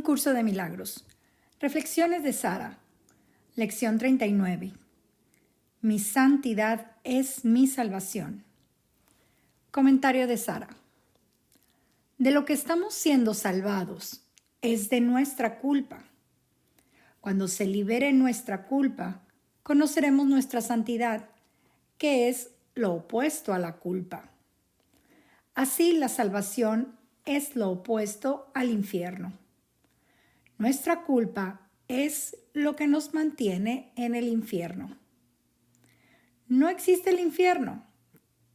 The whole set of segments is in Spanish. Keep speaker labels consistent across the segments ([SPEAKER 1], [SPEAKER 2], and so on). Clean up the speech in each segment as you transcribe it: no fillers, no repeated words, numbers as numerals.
[SPEAKER 1] Curso de Milagros. Reflexiones de Sara. Lección 39. Mi santidad es mi salvación. Comentario de Sara. De lo que estamos siendo salvados es de nuestra culpa. Cuando se libere nuestra culpa, conoceremos nuestra santidad, que es lo opuesto a la culpa. Así, la salvación es lo opuesto al infierno. Nuestra culpa es lo que nos mantiene en el infierno. No existe el infierno,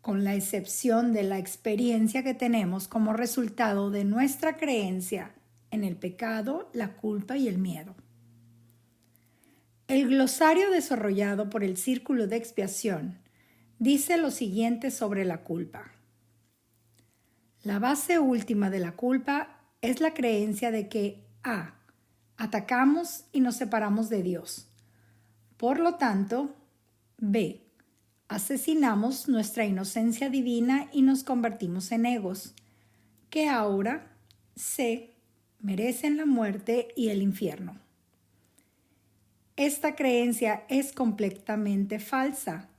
[SPEAKER 1] con la excepción de la experiencia que tenemos como resultado de nuestra creencia en el pecado, la culpa y el miedo. El glosario desarrollado por el Círculo de Expiación dice lo siguiente sobre la culpa. La base última de la culpa es la creencia de que A. Atacamos y nos separamos de Dios. Por lo tanto, B. Asesinamos nuestra inocencia divina y nos convertimos en egos, que ahora, C. merecen la muerte y el infierno. Esta creencia es completamente falsa,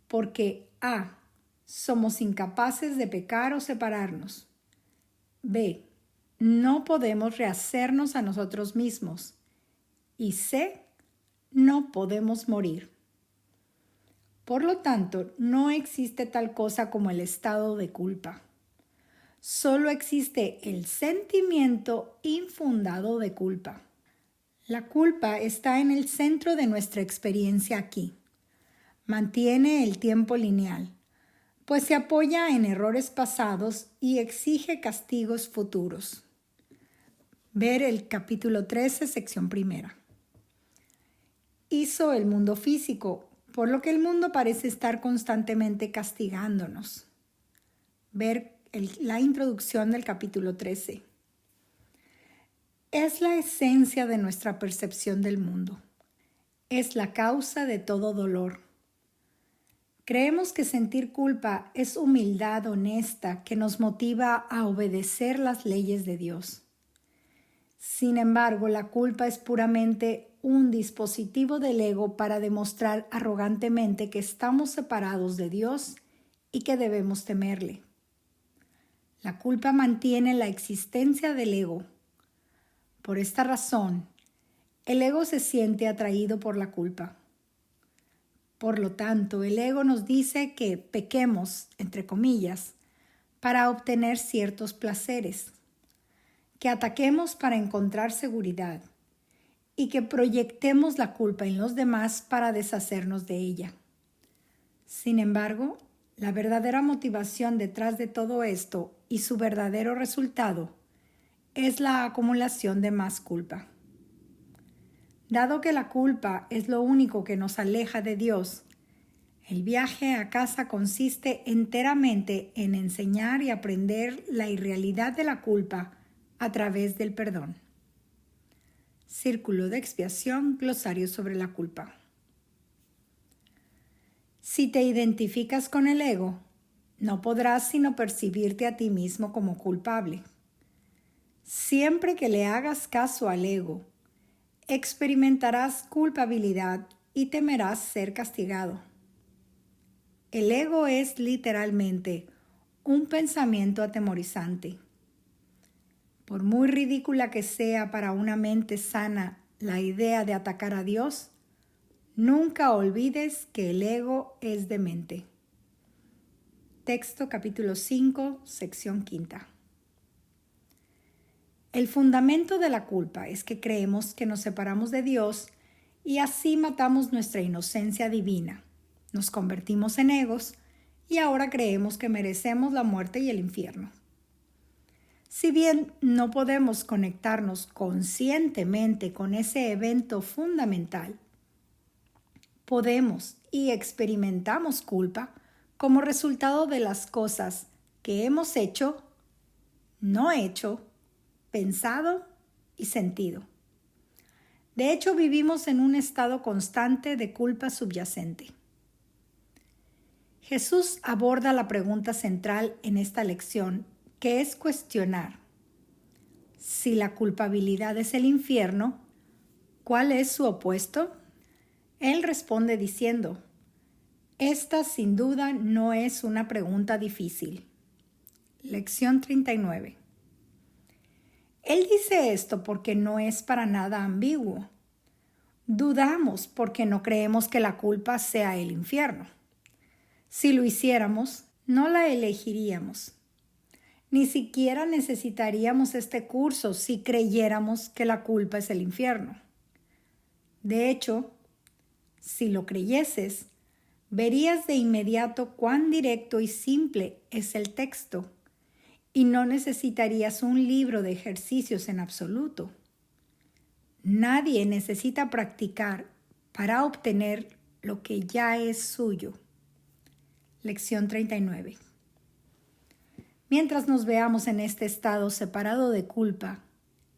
[SPEAKER 1] porque A. Somos incapaces de pecar o separarnos. B. No podemos rehacernos a nosotros mismos. Y C. No podemos morir. Por lo tanto, no existe tal cosa como el estado de culpa. Solo existe el sentimiento infundado de culpa. La culpa está en el centro de nuestra experiencia aquí. Mantiene el tiempo lineal, pues se apoya en errores pasados y exige castigos futuros. Ver el capítulo 13, sección primera. Hizo el mundo físico, por lo que el mundo parece estar constantemente castigándonos. Ver la introducción del capítulo 13. Es la esencia de nuestra percepción del mundo. Es la causa de todo dolor. Creemos que sentir culpa es humildad honesta que nos motiva a obedecer las leyes de Dios. Sin embargo, la culpa es puramente un dispositivo del ego para demostrar arrogantemente que estamos separados de Dios y que debemos temerle. La culpa mantiene la existencia del ego. Por esta razón, el ego se siente atraído por la culpa. Por lo tanto, el ego nos dice que pequemos, entre comillas, para obtener ciertos placeres, que ataquemos para encontrar seguridad y que proyectemos la culpa en los demás para deshacernos de ella. Sin embargo, la verdadera motivación detrás de todo esto y su verdadero resultado es la acumulación de más culpa. Dado que la culpa es lo único que nos aleja de Dios, el viaje a casa consiste enteramente en enseñar y aprender la irrealidad de la culpa a través del perdón. Círculo de Expiación, glosario sobre la culpa. Si te identificas con el ego, no podrás sino percibirte a ti mismo como culpable. Siempre que le hagas caso al ego, experimentarás culpabilidad y temerás ser castigado. El ego es literalmente un pensamiento atemorizante. Por muy ridícula que sea para una mente sana la idea de atacar a Dios, nunca olvides que el ego es demente. Texto capítulo 5, sección 5. El fundamento de la culpa es que creemos que nos separamos de Dios y así matamos nuestra inocencia divina. Nos convertimos en egos y ahora creemos que merecemos la muerte y el infierno. Si bien no podemos conectarnos conscientemente con ese evento fundamental, podemos y experimentamos culpa como resultado de las cosas que hemos hecho, no hecho, pensado y sentido. De hecho, vivimos en un estado constante de culpa subyacente. Jesús aborda la pregunta central en esta lección, que es cuestionar: Si la culpabilidad es el infierno, ¿cuál es su opuesto? Él responde diciendo, esta sin duda no es una pregunta difícil. Lección 39. Él dice esto porque no es para nada ambiguo. Dudamos porque no creemos que la culpa sea el infierno. Si lo hiciéramos, no la elegiríamos. Ni siquiera necesitaríamos este curso si creyéramos que la culpa es el infierno. De hecho, si lo creyeses, verías de inmediato cuán directo y simple es el texto y no necesitarías un libro de ejercicios en absoluto. Nadie necesita practicar para obtener lo que ya es suyo. Lección 39. Mientras nos veamos en este estado separado de culpa,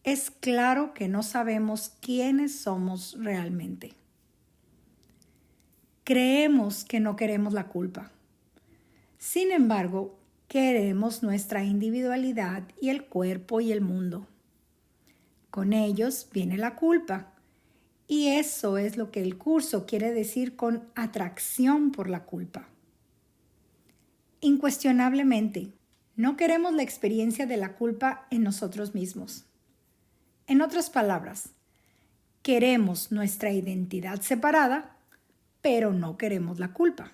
[SPEAKER 1] es claro que no sabemos quiénes somos realmente. Creemos que no queremos la culpa. Sin embargo, queremos nuestra individualidad y el cuerpo y el mundo. Con ellos viene la culpa. Y eso es lo que el curso quiere decir con atracción por la culpa. Incuestionablemente, no queremos la experiencia de la culpa en nosotros mismos. En otras palabras, queremos nuestra identidad separada, pero no queremos la culpa.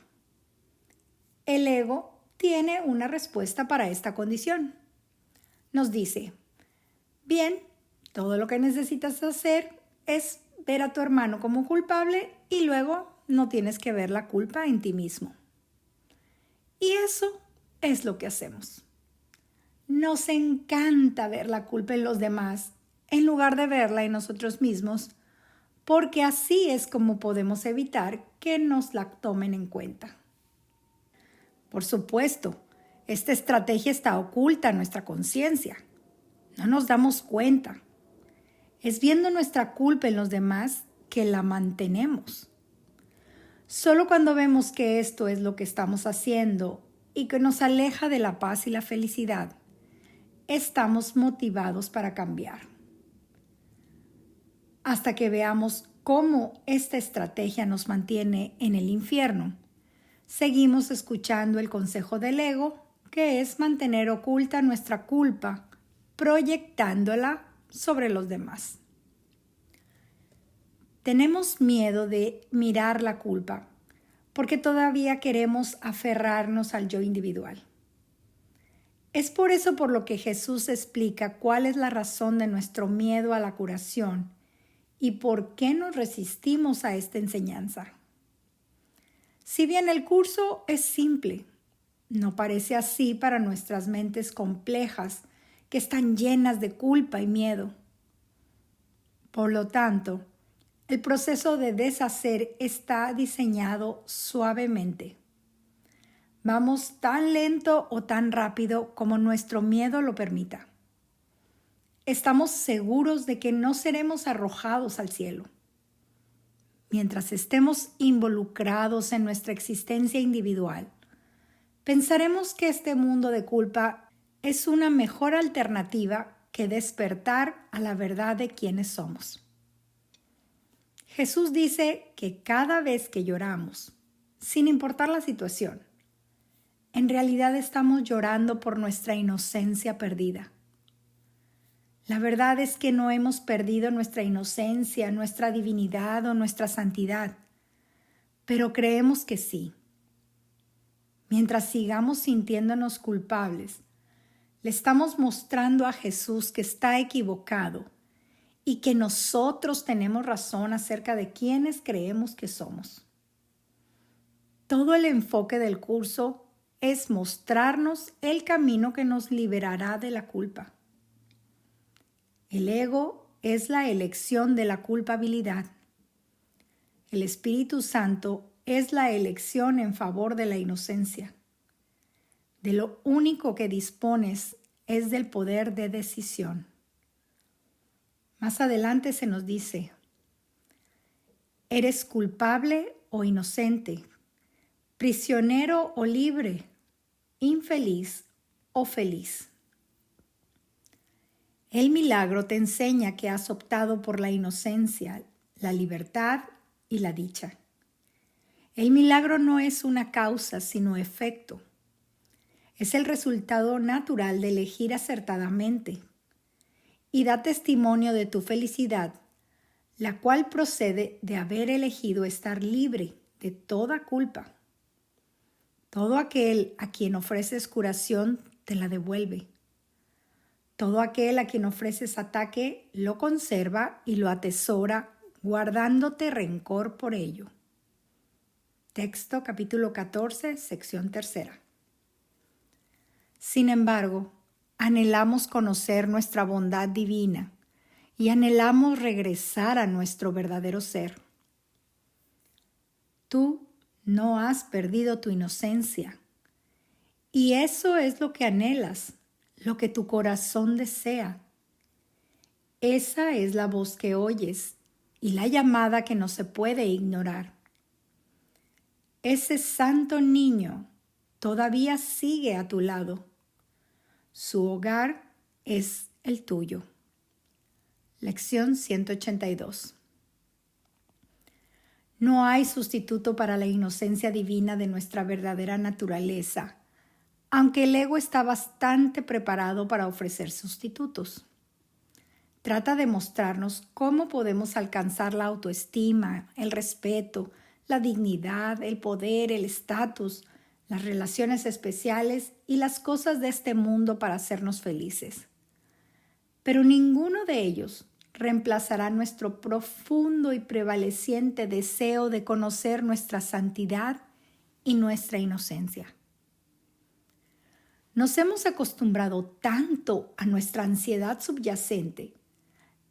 [SPEAKER 1] El ego tiene una respuesta para esta condición. Nos dice, bien, todo lo que necesitas hacer es ver a tu hermano como culpable y luego no tienes que ver la culpa en ti mismo. Y eso es lo que hacemos. Nos encanta ver la culpa en los demás en lugar de verla en nosotros mismos, porque así es como podemos evitar que nos la tomen en cuenta. Por supuesto, esta estrategia está oculta en nuestra conciencia. No nos damos cuenta. Es viendo nuestra culpa en los demás que la mantenemos. Solo cuando vemos que esto es lo que estamos haciendo y que nos aleja de la paz y la felicidad, estamos motivados para cambiar. Hasta que veamos cómo esta estrategia nos mantiene en el infierno, seguimos escuchando el consejo del ego, que es mantener oculta nuestra culpa, proyectándola sobre los demás. Tenemos miedo de mirar la culpa porque todavía queremos aferrarnos al yo individual. Es por eso por lo que Jesús explica cuál es la razón de nuestro miedo a la curación y por qué nos resistimos a esta enseñanza. Si bien el curso es simple, no parece así para nuestras mentes complejas que están llenas de culpa y miedo. Por lo tanto, el proceso de deshacer está diseñado suavemente. Vamos tan lento o tan rápido como nuestro miedo lo permita. Estamos seguros de que no seremos arrojados al cielo. Mientras estemos involucrados en nuestra existencia individual, pensaremos que este mundo de culpa es una mejor alternativa que despertar a la verdad de quiénes somos. Jesús dice que cada vez que lloramos, sin importar la situación, en realidad estamos llorando por nuestra inocencia perdida. La verdad es que no hemos perdido nuestra inocencia, nuestra divinidad o nuestra santidad, pero creemos que sí. Mientras sigamos sintiéndonos culpables, le estamos mostrando a Jesús que está equivocado y que nosotros tenemos razón acerca de quiénes creemos que somos. Todo el enfoque del curso es mostrarnos el camino que nos liberará de la culpa. El ego es la elección de la culpabilidad. El Espíritu Santo es la elección en favor de la inocencia. De lo único que dispones es del poder de decisión. Más adelante se nos dice, ¿eres culpable o inocente? ¿Prisionero o libre? ¿Infeliz o feliz? El milagro te enseña que has optado por la inocencia, la libertad y la dicha. El milagro no es una causa, sino efecto. Es el resultado natural de elegir acertadamente y da testimonio de tu felicidad, la cual procede de haber elegido estar libre de toda culpa. Todo aquel a quien ofreces curación te la devuelve. Todo aquel a quien ofreces ataque lo conserva y lo atesora, guardándote rencor por ello. Texto capítulo 14, sección 3. Sin embargo, anhelamos conocer nuestra bondad divina y anhelamos regresar a nuestro verdadero ser. Tú no has perdido tu inocencia y eso es lo que anhelas, lo que tu corazón desea. Esa es la voz que oyes y la llamada que no se puede ignorar. Ese santo niño todavía sigue a tu lado. Su hogar es el tuyo. Lección 182. No hay sustituto para la inocencia divina de nuestra verdadera naturaleza, aunque el ego está bastante preparado para ofrecer sustitutos. Trata de mostrarnos cómo podemos alcanzar la autoestima, el respeto, la dignidad, el poder, el estatus, las relaciones especiales y las cosas de este mundo para hacernos felices. Pero ninguno de ellos reemplazará nuestro profundo y prevaleciente deseo de conocer nuestra santidad y nuestra inocencia. Nos hemos acostumbrado tanto a nuestra ansiedad subyacente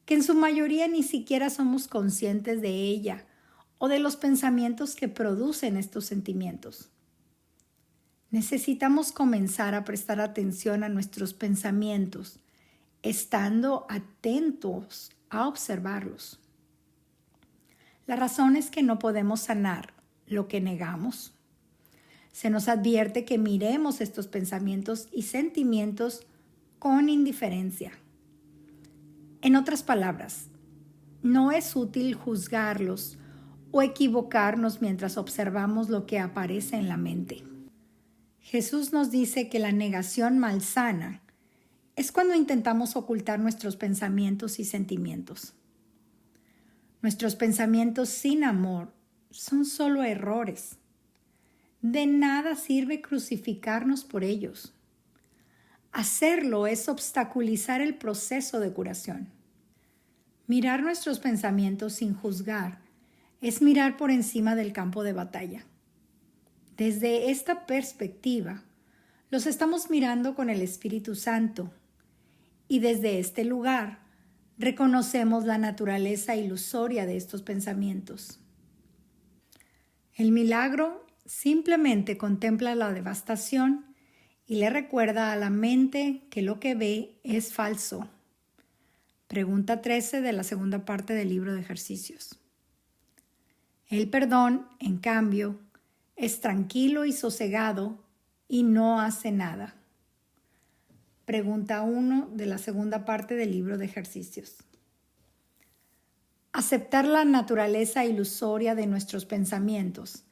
[SPEAKER 1] que en su mayoría ni siquiera somos conscientes de ella o de los pensamientos que producen estos sentimientos. Necesitamos comenzar a prestar atención a nuestros pensamientos, estando atentos a observarlos. La razón es que no podemos sanar lo que negamos. Se nos advierte que miremos estos pensamientos y sentimientos con indiferencia. En otras palabras, no es útil juzgarlos o equivocarnos mientras observamos lo que aparece en la mente. Jesús nos dice que la negación malsana es cuando intentamos ocultar nuestros pensamientos y sentimientos. Nuestros pensamientos sin amor son solo errores. De nada sirve crucificarnos por ellos. Hacerlo es obstaculizar el proceso de curación. Mirar nuestros pensamientos sin juzgar es mirar por encima del campo de batalla. Desde esta perspectiva, los estamos mirando con el Espíritu Santo y desde este lugar reconocemos la naturaleza ilusoria de estos pensamientos. El milagro simplemente contempla la devastación y le recuerda a la mente que lo que ve es falso. Pregunta 13 de la segunda parte del libro de ejercicios. El perdón, en cambio, es tranquilo y sosegado y no hace nada. Pregunta 1 de la segunda parte del libro de ejercicios. Aceptar la naturaleza ilusoria de nuestros pensamientos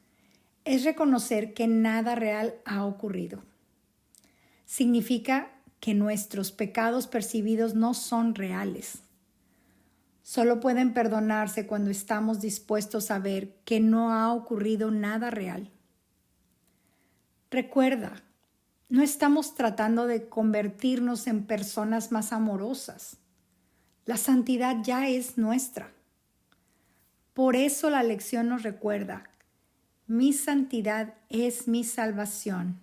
[SPEAKER 1] es reconocer que nada real ha ocurrido. Significa que nuestros pecados percibidos no son reales. Solo pueden perdonarse cuando estamos dispuestos a ver que no ha ocurrido nada real. Recuerda, no estamos tratando de convertirnos en personas más amorosas. La santidad ya es nuestra. Por eso la lección nos recuerda, mi santidad es mi salvación.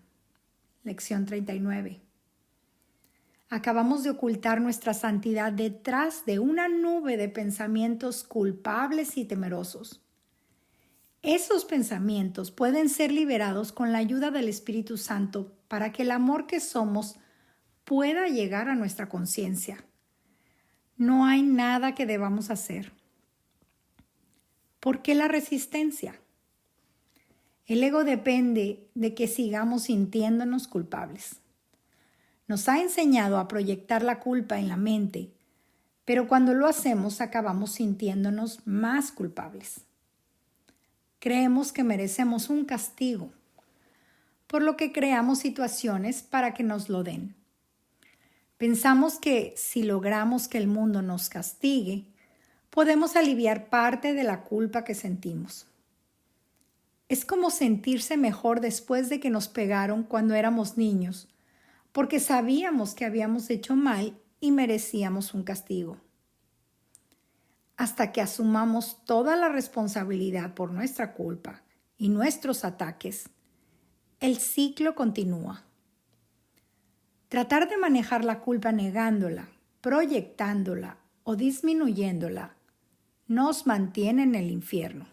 [SPEAKER 1] Lección 39. Acabamos de ocultar nuestra santidad detrás de una nube de pensamientos culpables y temerosos. Esos pensamientos pueden ser liberados con la ayuda del Espíritu Santo para que el amor que somos pueda llegar a nuestra conciencia. No hay nada que debamos hacer. ¿Por qué la resistencia? El ego depende de que sigamos sintiéndonos culpables. nos ha enseñado a proyectar la culpa en la mente, pero cuando lo hacemos acabamos sintiéndonos más culpables. Creemos que merecemos un castigo, por lo que creamos situaciones para que nos lo den. Pensamos que si logramos que el mundo nos castigue, podemos aliviar parte de la culpa que sentimos. Es como sentirse mejor después de que nos pegaron cuando éramos niños, porque sabíamos que habíamos hecho mal y merecíamos un castigo. Hasta que asumamos toda la responsabilidad por nuestra culpa y nuestros ataques, el ciclo continúa. Tratar de manejar la culpa negándola, proyectándola o disminuyéndola nos mantiene en el infierno.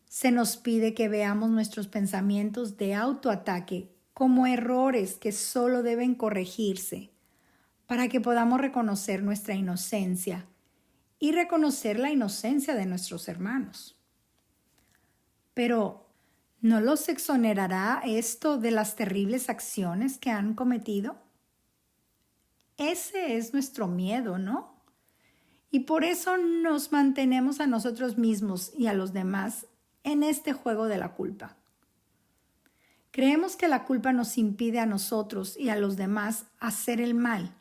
[SPEAKER 1] Se nos pide que veamos nuestros pensamientos de autoataque como errores que solo deben corregirse para que podamos reconocer nuestra inocencia y reconocer la inocencia de nuestros hermanos. Pero, ¿no los exonerará esto de las terribles acciones que han cometido? Ese es nuestro miedo, ¿no? Y por eso nos mantenemos a nosotros mismos y a los demás en este juego de la culpa. Creemos que la culpa nos impide a nosotros y a los demás hacer el mal,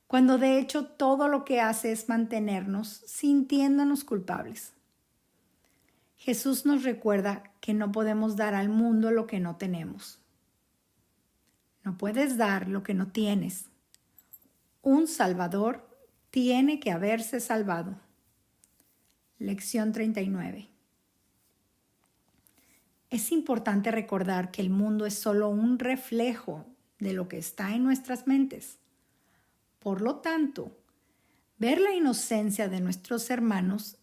[SPEAKER 1] cuando de hecho todo lo que hace es mantenernos sintiéndonos culpables. Jesús nos recuerda que no podemos dar al mundo lo que no tenemos. No puedes dar lo que no tienes. Un Salvador tiene que haberse salvado. Lección 39. Es importante recordar que el mundo es solo un reflejo de lo que está en nuestras mentes. Por lo tanto, ver la inocencia de nuestros hermanos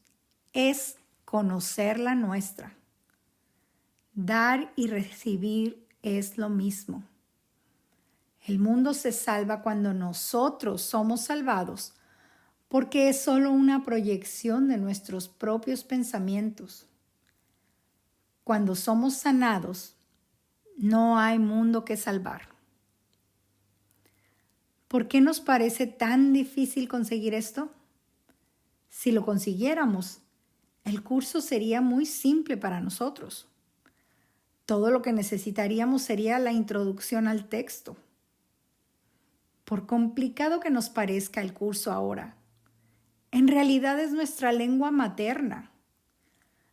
[SPEAKER 1] es conocer la nuestra. Dar y recibir es lo mismo. El mundo se salva cuando nosotros somos salvados, porque es solo una proyección de nuestros propios pensamientos. Cuando somos sanados, no hay mundo que salvar. ¿Por qué nos parece tan difícil conseguir esto? Si lo consiguiéramos, el curso sería muy simple para nosotros. Todo lo que necesitaríamos sería la introducción al texto. Por complicado que nos parezca el curso ahora, en realidad es nuestra lengua materna.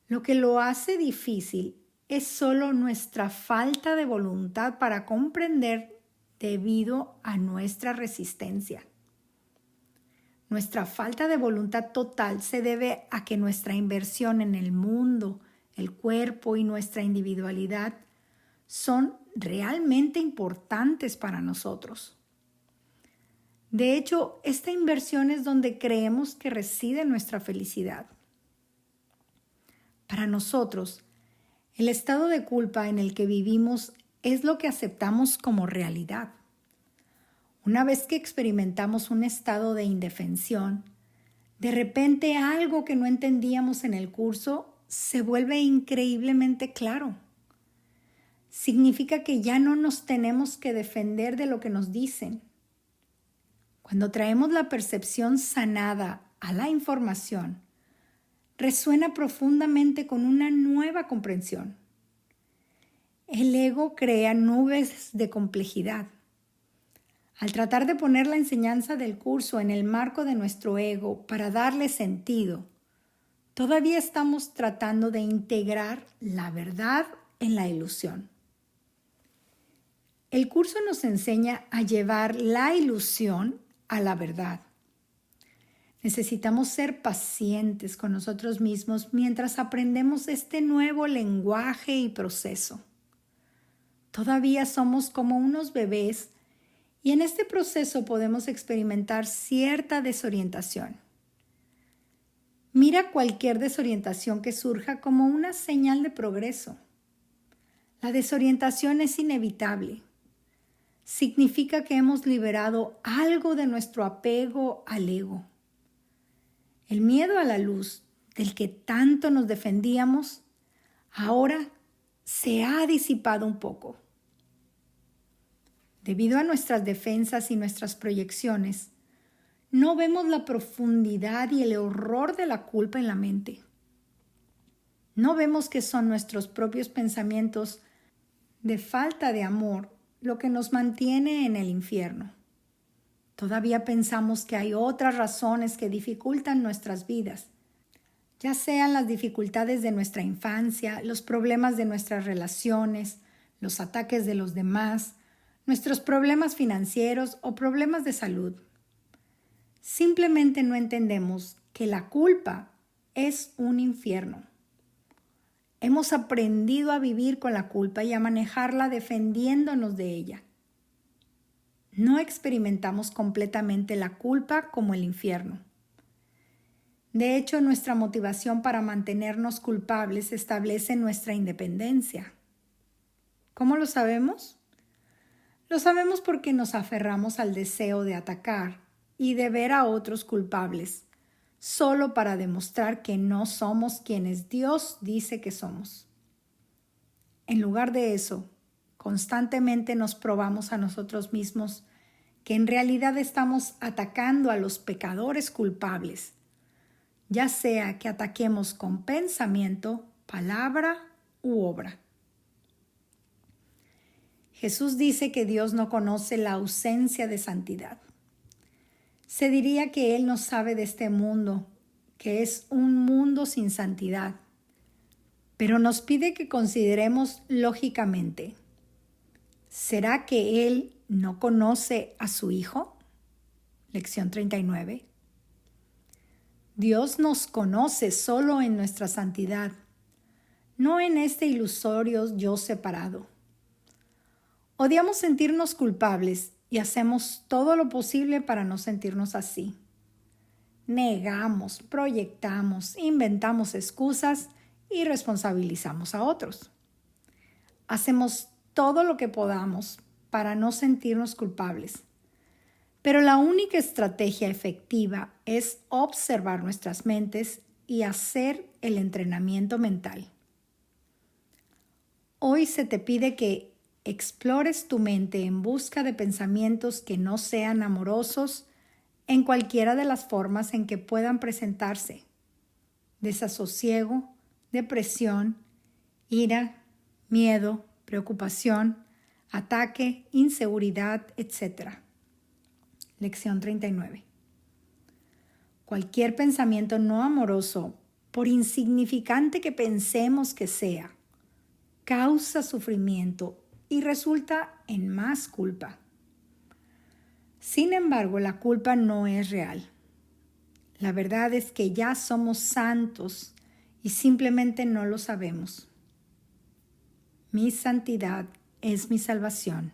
[SPEAKER 1] Lo que lo hace difícil es solo nuestra falta de voluntad para comprender debido a nuestra resistencia. Nuestra falta de voluntad total se debe a que nuestra inversión en el mundo, el cuerpo y nuestra individualidad son realmente importantes para nosotros. De hecho, esta inversión es donde creemos que reside nuestra felicidad. Para nosotros, el estado de culpa en el que vivimos es lo que aceptamos como realidad. Una vez que experimentamos un estado de indefensión, de repente algo que no entendíamos en el curso se vuelve increíblemente claro. Significa que ya no nos tenemos que defender de lo que nos dicen. Cuando traemos la percepción sanada a la información, resuena profundamente con una nueva comprensión. El ego crea nubes de complejidad. Al tratar de poner la enseñanza del curso en el marco de nuestro ego para darle sentido, todavía estamos tratando de integrar la verdad en la ilusión. El curso nos enseña a llevar la ilusión a la verdad. Necesitamos ser pacientes con nosotros mismos mientras aprendemos este nuevo lenguaje y proceso. Todavía somos como unos bebés y en este proceso podemos experimentar cierta desorientación. Mira cualquier desorientación que surja como una señal de progreso. La desorientación es inevitable. Significa que hemos liberado algo de nuestro apego al ego. El miedo a la luz, del que tanto nos defendíamos, ahora se ha disipado un poco. Debido a nuestras defensas y nuestras proyecciones, no vemos la profundidad y el horror de la culpa en la mente. No vemos que son nuestros propios pensamientos de falta de amor lo que nos mantiene en el infierno. Todavía pensamos que hay otras razones que dificultan nuestras vidas, ya sean las dificultades de nuestra infancia, los problemas de nuestras relaciones, los ataques de los demás, nuestros problemas financieros o problemas de salud. Simplemente no entendemos que la culpa es un infierno. Hemos aprendido a vivir con la culpa y a manejarla defendiéndonos de ella. No experimentamos completamente la culpa como el infierno. De hecho, nuestra motivación para mantenernos culpables establece nuestra independencia. ¿Cómo lo sabemos? Lo sabemos porque nos aferramos al deseo de atacar y de ver a otros culpables, solo para demostrar que no somos quienes Dios dice que somos. En lugar de eso, constantemente nos probamos a nosotros mismos que en realidad estamos atacando a los pecadores culpables, ya sea que ataquemos con pensamiento, palabra u obra. Jesús dice que Dios no conoce la ausencia de santidad. Se diría que Él no sabe de este mundo, que es un mundo sin santidad, pero nos pide que consideremos lógicamente, ¿será que Él no conoce a su Hijo? Lección 39. Dios nos conoce solo en nuestra santidad, no en este ilusorio yo separado. Odiamos sentirnos culpables y hacemos todo lo posible para no sentirnos así. Negamos, proyectamos, inventamos excusas y responsabilizamos a otros. Hacemos todo lo que podamos para no sentirnos culpables. Pero la única estrategia efectiva es observar nuestras mentes y hacer el entrenamiento mental. Hoy se te pide que explores tu mente en busca de pensamientos que no sean amorosos en cualquiera de las formas en que puedan presentarse: desasosiego, depresión, ira, miedo, preocupación, ataque, inseguridad, etc. Lección 39. Cualquier pensamiento no amoroso, por insignificante que pensemos que sea, causa sufrimiento y resulta en más culpa. Sin embargo, la culpa no es real. La verdad es que ya somos santos y simplemente no lo sabemos. Mi santidad es mi salvación.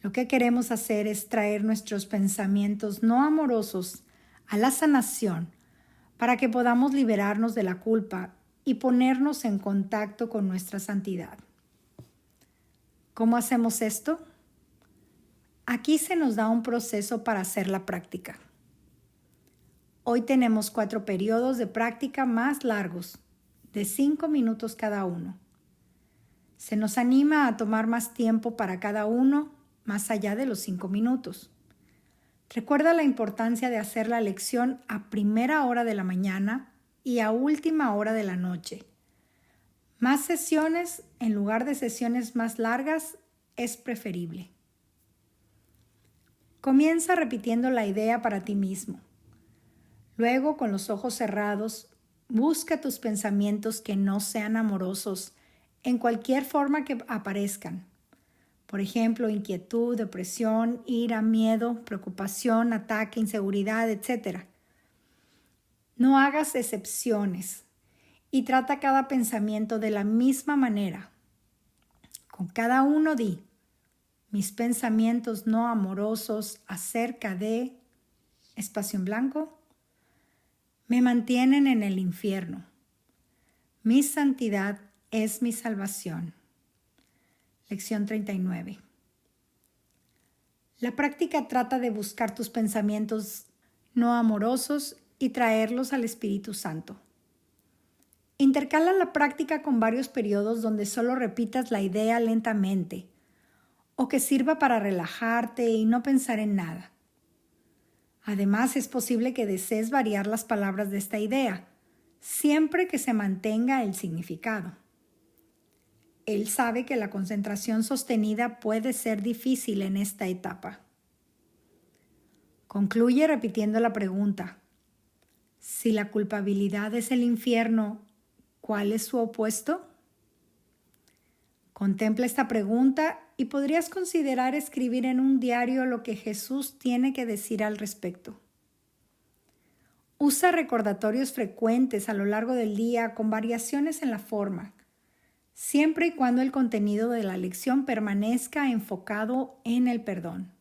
[SPEAKER 1] Lo que queremos hacer es traer nuestros pensamientos no amorosos a la sanación para que podamos liberarnos de la culpa y ponernos en contacto con nuestra santidad. ¿Cómo hacemos esto? Aquí se nos da un proceso para hacer la práctica. Hoy tenemos 4 periodos de práctica más largos, de 5 minutos cada uno. Se nos anima a tomar más tiempo para cada uno, más allá de los 5 minutos. Recuerda la importancia de hacer la lección a primera hora de la mañana y a última hora de la noche. Más sesiones en lugar de sesiones más largas es preferible. Comienza repitiendo la idea para ti mismo. Luego, con los ojos cerrados, busca tus pensamientos que no sean amorosos en cualquier forma que aparezcan. Por ejemplo, inquietud, depresión, ira, miedo, preocupación, ataque, inseguridad, etc. No hagas excepciones y trata cada pensamiento de la misma manera. Con cada uno di: mis pensamientos no amorosos acerca de, espacio en blanco, me mantienen en el infierno. Mi santidad es mi salvación. Lección 39. La práctica trata de buscar tus pensamientos no amorosos y traerlos al Espíritu Santo. Intercala la práctica con varios periodos donde solo repitas la idea lentamente o que sirva para relajarte y no pensar en nada. Además, es posible que desees variar las palabras de esta idea, siempre que se mantenga el significado. Él sabe que la concentración sostenida puede ser difícil en esta etapa. Concluye repitiendo la pregunta: si la culpabilidad es el infierno, ¿cuál es su opuesto? Contempla esta pregunta y podrías considerar escribir en un diario lo que Jesús tiene que decir al respecto. Usa recordatorios frecuentes a lo largo del día con variaciones en la forma, siempre y cuando el contenido de la lección permanezca enfocado en el perdón.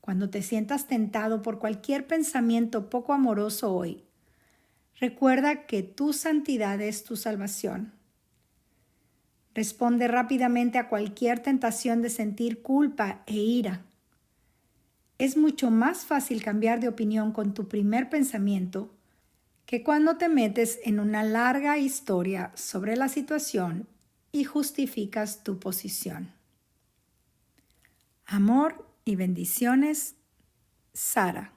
[SPEAKER 1] Cuando te sientas tentado por cualquier pensamiento poco amoroso hoy, recuerda que tu santidad es tu salvación. Responde rápidamente a cualquier tentación de sentir culpa e ira. Es mucho más fácil cambiar de opinión con tu primer pensamiento que cuando te metes en una larga historia sobre la situación y justificas tu posición. Amor y bendiciones, Sara.